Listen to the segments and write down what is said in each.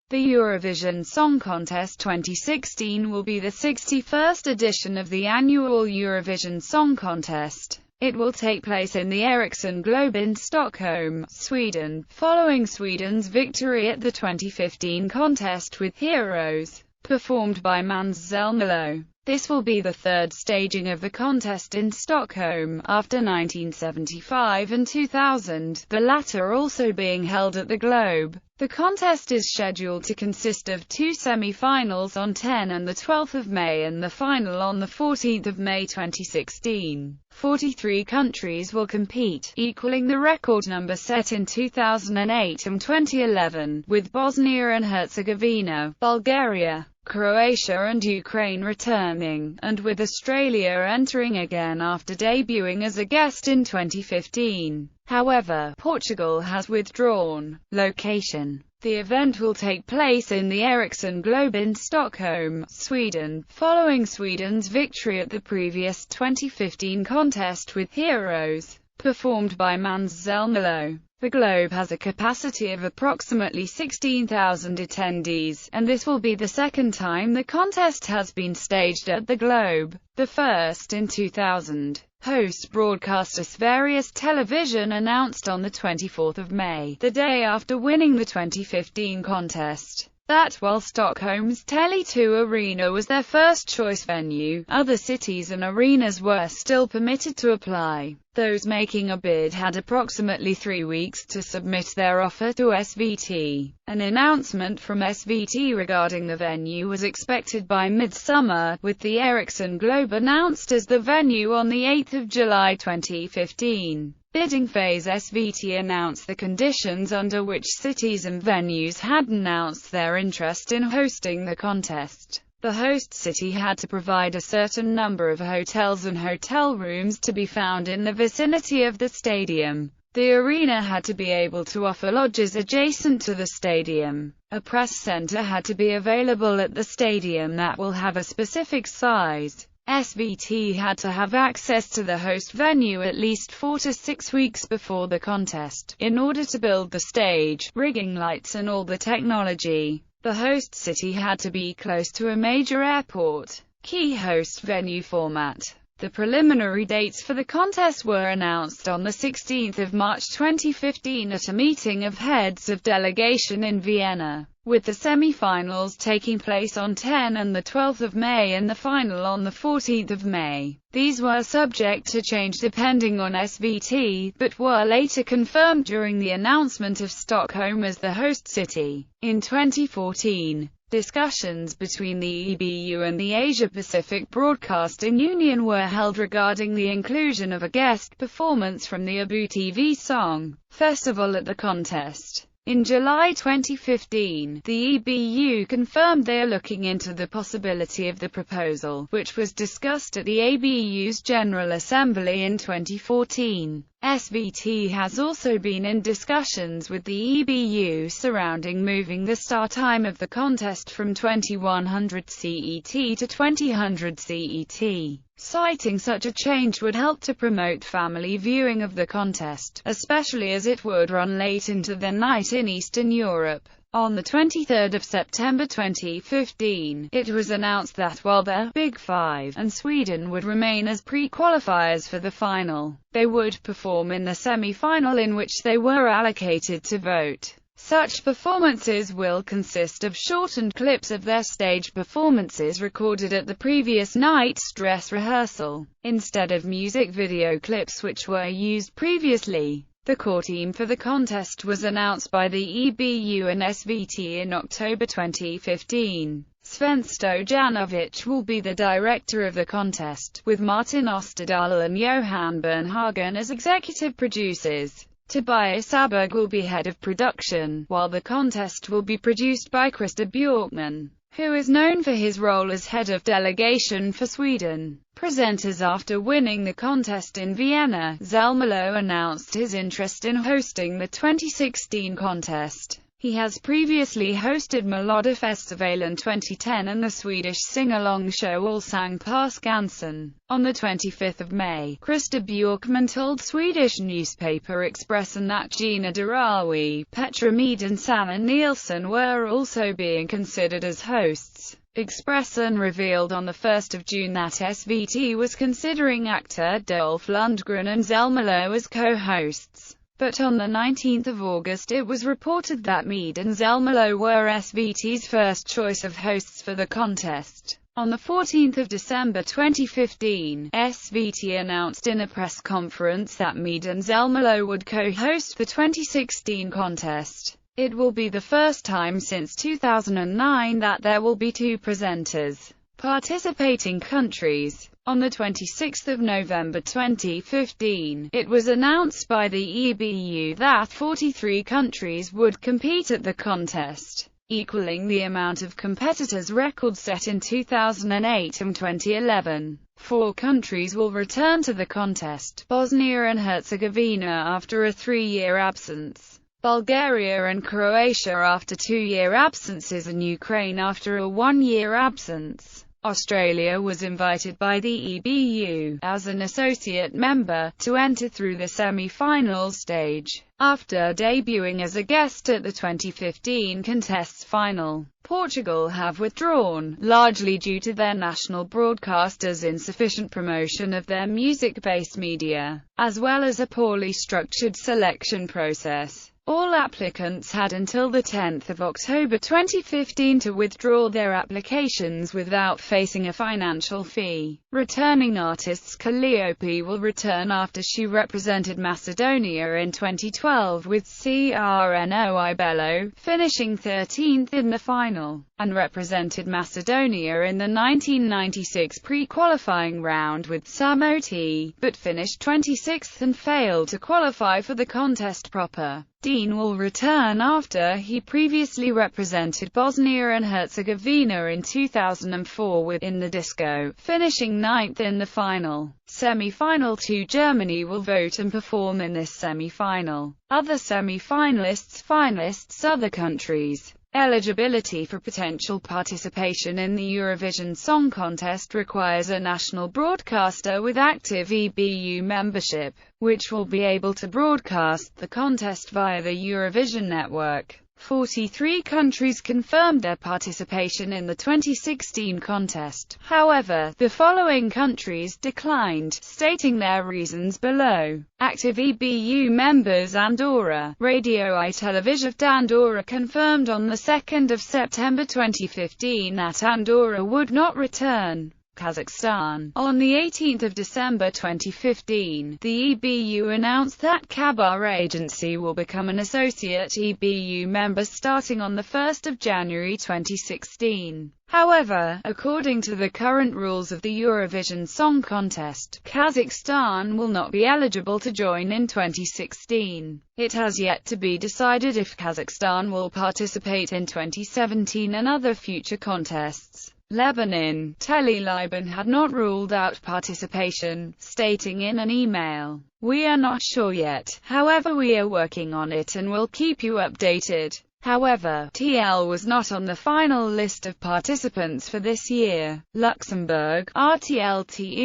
The Eurovision Song Contest 2016 will be the 61st edition of the annual Eurovision Song Contest. It will take place in the Ericsson Globe in Stockholm, Sweden, following Sweden's victory at the 2015 contest with Heroes, performed by Måns Zelmerlöw. This will be the third staging of the contest in Stockholm, after 1975 and 2000, the latter also being held at the Globe. The contest is scheduled to consist of two semi-finals on 10 and 12 May and the final on 14 May 2016. 43 countries will compete, equaling the record number set in 2008 and 2011, with Bosnia and Herzegovina, Bulgaria, Croatia and Ukraine returning, and with Australia entering again after debuting as a guest in 2015. However, Portugal has withdrawn. Location: the event will take place in the Ericsson Globe in Stockholm, Sweden, following Sweden's victory at the previous 2015 contest with Heroes, performed by Måns Zelmerlöw. The Globe has a capacity of approximately 16,000 attendees, and this will be the second time the contest has been staged at the Globe, the first in 2000. Host broadcaster Sveriges Television announced on 24 May, the day after winning the 2015 contest, that while Stockholm's Tele2 Arena was their first choice venue, other cities and arenas were still permitted to apply. Those making a bid had approximately 3 weeks to submit their offer to SVT. An announcement from SVT regarding the venue was expected by midsummer, with the Ericsson Globe announced as the venue on 8 July 2015. Bidding phase: SVT announced the conditions under which cities and venues had announced their interest in hosting the contest. The host city had to provide a certain number of hotels and hotel rooms to be found in the vicinity of the stadium. The arena had to be able to offer lodges adjacent to the stadium. A press center had to be available at the stadium that will have a specific size. SVT had to have access to the host venue at least 4 to 6 weeks before the contest, in order to build the stage, rigging lights and all the technology. The host city had to be close to a major airport. Key host venue format: the preliminary dates for the contest were announced on 16 March 2015 at a meeting of heads of delegation in Vienna, with the semi-finals taking place on 10 and 12 May and the final on 14 May. These were subject to change depending on SVT, but were later confirmed during the announcement of Stockholm as the host city. In 2014, discussions between the EBU and the Asia-Pacific Broadcasting Union were held regarding the inclusion of a guest performance from the ABU TV Song Festival at the contest. In July 2015, the EBU confirmed they are looking into the possibility of the proposal, which was discussed at the ABU's General Assembly in 2014. SVT has also been in discussions with the EBU surrounding moving the start time of the contest from 2100 CET to 2000 CET. Citing such a change would help to promote family viewing of the contest, especially as it would run late into the night in Eastern Europe. On 23 September 2015, it was announced that while the Big Five and Sweden would remain as pre-qualifiers for the final, they would perform in the semi-final in which they were allocated to vote. Such performances will consist of shortened clips of their stage performances recorded at the previous night's dress rehearsal, instead of music video clips which were used previously. The core team for the contest was announced by the EBU and SVT in October 2015. Sven Stojanovic will be the director of the contest, with Martin Osterdahl and Johan Bernhagen as executive producers. Tobias Aberg will be head of production, while the contest will be produced by Christer Bjorkman, who is known for his role as head of delegation for Sweden. Presenters: after winning the contest in Vienna, Zelmerlöw announced his interest in hosting the 2016 contest. He has previously hosted Melodifestivalen 2010 and the Swedish sing-along show Allsång på Skansen. On 25 May, Christer Björkman told Swedish newspaper Expressen that Gina Dirawi, Petra Mede and Sanna Nielsen were also being considered as hosts. Expressen revealed on 1 June that SVT was considering actor Dolph Lundgren and Zelmerlöw as co-hosts. But on 19 August it was reported that Mede and Zelmerlöw were SVT's first choice of hosts for the contest. On 14 December 2015, SVT announced in a press conference that Mede and Zelmerlöw would co-host the 2016 contest. It will be the first time since 2009 that there will be two presenters. Participating countries. On 26 November 2015, it was announced by the EBU that 43 countries would compete at the contest, equaling the amount of competitors record set in 2008 and 2011. 4 countries will return to the contest: Bosnia and Herzegovina after a 3-year absence, Bulgaria and Croatia after 2-year absences, and Ukraine after a 1-year absence. Australia was invited by the EBU, as an associate member, to enter through the semi-final stage, after debuting as a guest at the 2015 contest's final. Portugal have withdrawn, largely due to their national broadcaster's insufficient promotion of their music-based media, as well as a poorly structured selection process. All applicants had until 10 October 2015 to withdraw their applications without facing a financial fee. Returning artists Calliope will return after she represented Macedonia in 2012 with Crno I Bello, finishing 13th in the final, and represented Macedonia in the 1996 pre-qualifying round with Samoti, but finished 26th and failed to qualify for the contest proper. Dean will return after he previously represented Bosnia and Herzegovina in 2004 with In the Disco, finishing 9th in the final. Semi-final 2. Germany will vote and perform in this semi-final. Other semi-finalists, finalists, other countries. Eligibility for potential participation in the Eurovision Song Contest requires a national broadcaster with active EBU membership, which will be able to broadcast the contest via the Eurovision network. 43 countries confirmed their participation in the 2016 contest. However, the following countries declined, stating their reasons below. Active EBU members: Andorra. Radio I Television d'Andorra confirmed on 2 September 2015 that Andorra would not return. Kazakhstan. On 18 December 2015, the EBU announced that Kabar Agency will become an associate EBU member starting on 1 January 2016. However, according to the current rules of the Eurovision Song Contest, Kazakhstan will not be eligible to join in 2016. It has yet to be decided if Kazakhstan will participate in 2017 and other future contests. Lebanon. Tele-Liban had not ruled out participation, stating in an email, "We are not sure yet, however we are working on it and will keep you updated." However, TL was not on the final list of participants for this year. Luxembourg. RTLT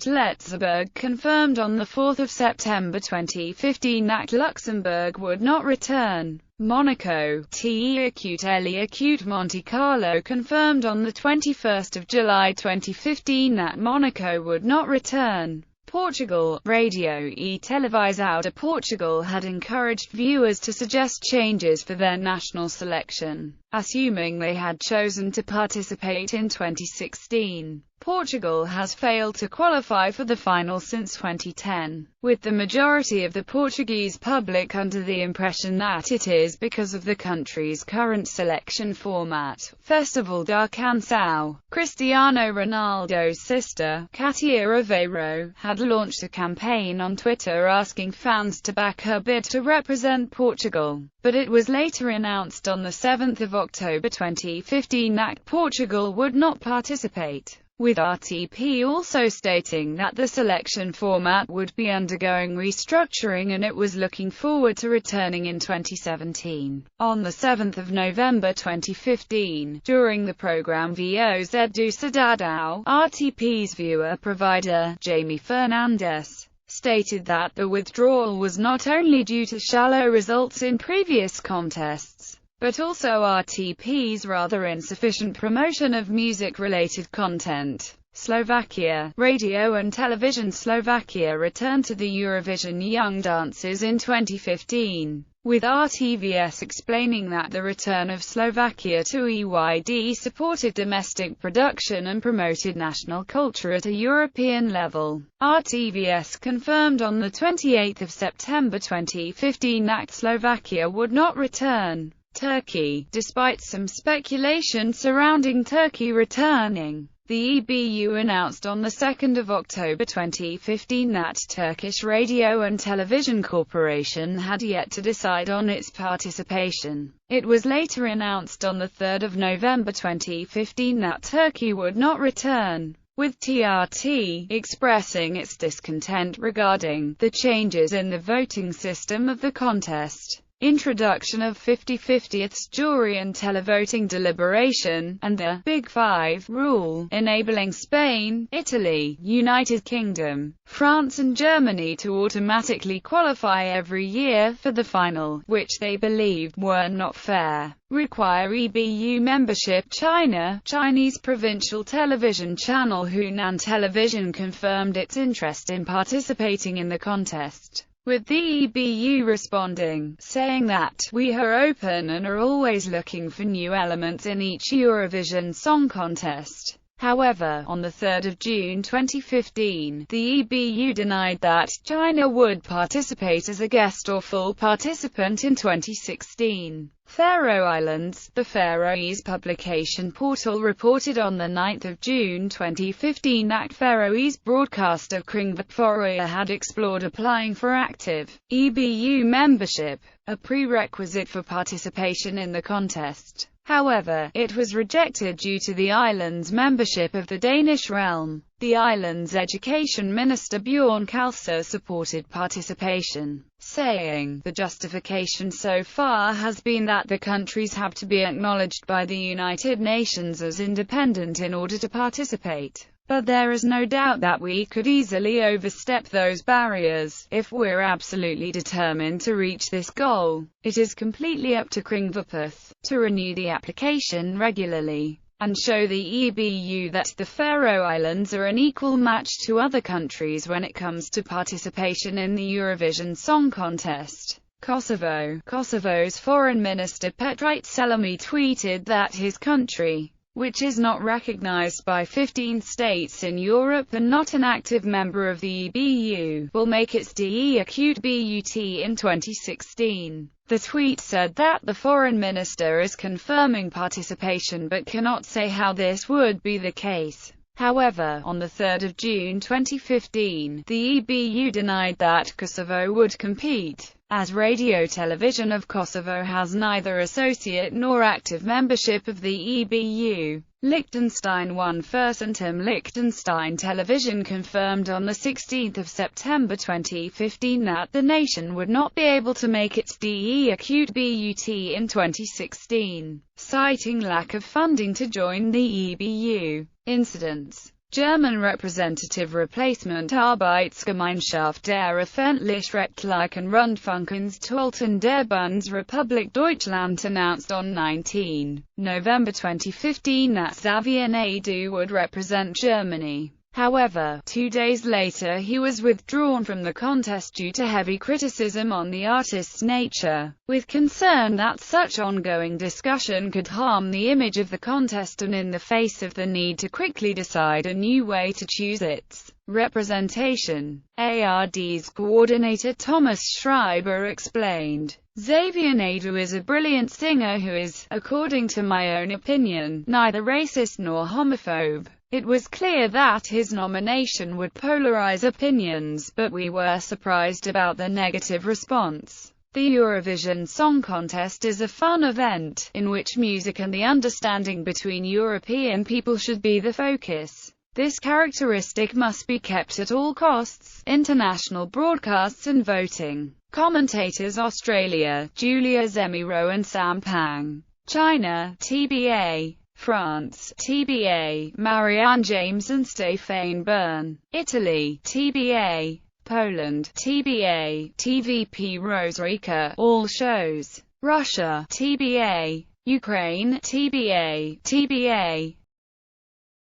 Luxembourg confirmed on 4 September 2015 that Luxembourg would not return. Monaco. Monte Carlo confirmed on 21 July 2015 that Monaco would not return. Portugal. Radio e Televisão de Portugal had encouraged viewers to suggest changes for their national selection, assuming they had chosen to participate in 2016. Portugal has failed to qualify for the final since 2010, with the majority of the Portuguese public under the impression that it is because of the country's current selection format. Festival da Canção. Cristiano Ronaldo's sister, Katia Aveiro, had launched a campaign on Twitter asking fans to back her bid to represent Portugal, but it was later announced on 7 October 2015 that Portugal would not participate. with RTP also stating that the selection format would be undergoing restructuring and it was looking forward to returning in 2017. On the 7th of November 2015, during the program VOZ do Cidadão, RTP's viewer provider, Jamie Fernandes, stated that the withdrawal was not only due to shallow results in previous contests, but also RTP's rather insufficient promotion of music-related content. Slovakia, Radio and Television Slovakia returned to the Eurovision Young Dancers in 2015, with RTVS explaining that the return of Slovakia to EYD supported domestic production and promoted national culture at a European level. RTVS confirmed on the 28th of September 2015 that Slovakia would not return. Turkey, despite some speculation surrounding Turkey returning, the EBU announced on the 2nd of October 2015 that Turkish Radio and Television Corporation had yet to decide on its participation. It was later announced on the 3rd of November 2015 that Turkey would not return, with TRT expressing its discontent regarding the changes in the voting system of the contest, introduction of 50/50ths jury and televoting deliberation, and the Big Five rule, enabling Spain, Italy, United Kingdom, France and Germany to automatically qualify every year for the final, which they believed were not fair, require EBU membership. Chinese provincial television channel Hunan Television confirmed its interest in participating in the contest, with the EBU responding, saying that, "We are open and are always looking for new elements in each Eurovision Song Contest." However, on the 3rd of June 2015, the EBU denied that China would participate as a guest or full participant in 2016. Faroe Islands. The Faroese publication portal reported on the 9th of June 2015 that Faroese broadcaster Kringvarp had explored applying for active EBU membership, a prerequisite for participation in the contest. However, it was rejected due to the island's membership of the Danish realm. The island's education minister Bjørn Kalse supported participation, saying, "The justification so far has been that the countries have to be acknowledged by the United Nations as independent in order to participate. But there is no doubt that we could easily overstep those barriers, if we're absolutely determined to reach this goal. It is completely up to Kringvarp to renew the application regularly, and show the EBU that the Faroe Islands are an equal match to other countries when it comes to participation in the Eurovision Song Contest." Kosovo. Kosovo's foreign minister Petrić Selimi tweeted that his country, which is not recognized by 15 states in Europe and not an active member of the EBU, will make its DE-BUT in 2016. The tweet said that the foreign minister is confirming participation but cannot say how this would be the case. However, on the 3rd of June 2015, the EBU denied that Kosovo would compete, as Radio Television of Kosovo has neither associate nor active membership of the EBU. Liechtenstein won first, and Liechtenstein Television confirmed on the 16th of September 2015 that the nation would not be able to make its DE-BUT in 2016, citing lack of funding to join the EBU. Incidents. German representative replacement Arbeitsgemeinschaft der öffentlich-rechtlichen Rundfunkanstalten der Bundesrepublik Deutschland announced on 19 November 2015 that Xavier Naidoo would represent Germany. However, 2 days later he was withdrawn from the contest due to heavy criticism on the artist's nature, with concern that such ongoing discussion could harm the image of the contest and in the face of the need to quickly decide a new way to choose its representation. ARD's coordinator Thomas Schreiber explained, "Xavier Naidoo is a brilliant singer who is, according to my own opinion, neither racist nor homophobe. It was clear that his nomination would polarize opinions, but we were surprised about the negative response." The Eurovision Song Contest is a fun event, in which music and the understanding between European people should be the focus. This characteristic must be kept at all costs. International broadcasts and voting. Commentators: Australia, Julia Zemiro and Sam Pang. China, TBA. France, TBA, Marianne James and Stéphane Bern. Italy, TBA. Poland, TBA, TVP Rosrika, all shows. Russia, TBA. Ukraine, TBA, TBA.